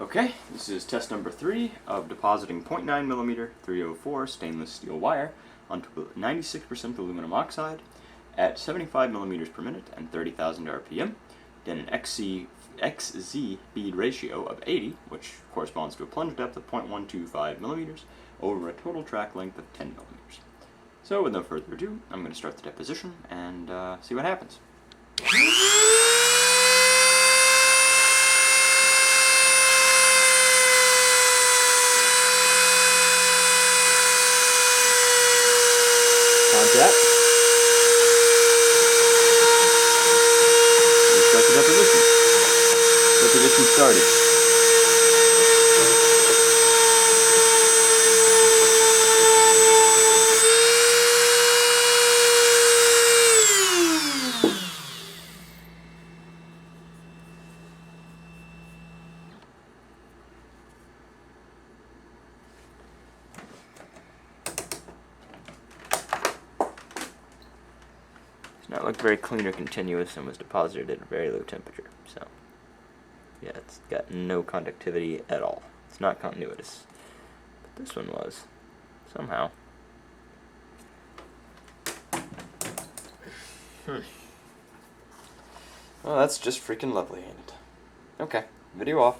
Okay, this is test number 3 of depositing 0.9mm 304 stainless steel wire onto 96% aluminum oxide at 75 millimeters per minute and 30,000 RPM, then an XZ bead ratio of 80, which corresponds to a plunge depth of 0.125 millimeters over a total track length of 10 millimeters. So with no further ado, I'm going to start the deposition and see what happens. Contact. And start the deposition. Deposition started. Not look very clean or continuous and was deposited at a very low temperature. So, yeah, it's got no conductivity at all. It's not continuous. But this one was, somehow. Well, that's just freaking lovely, ain't it? Okay, video off.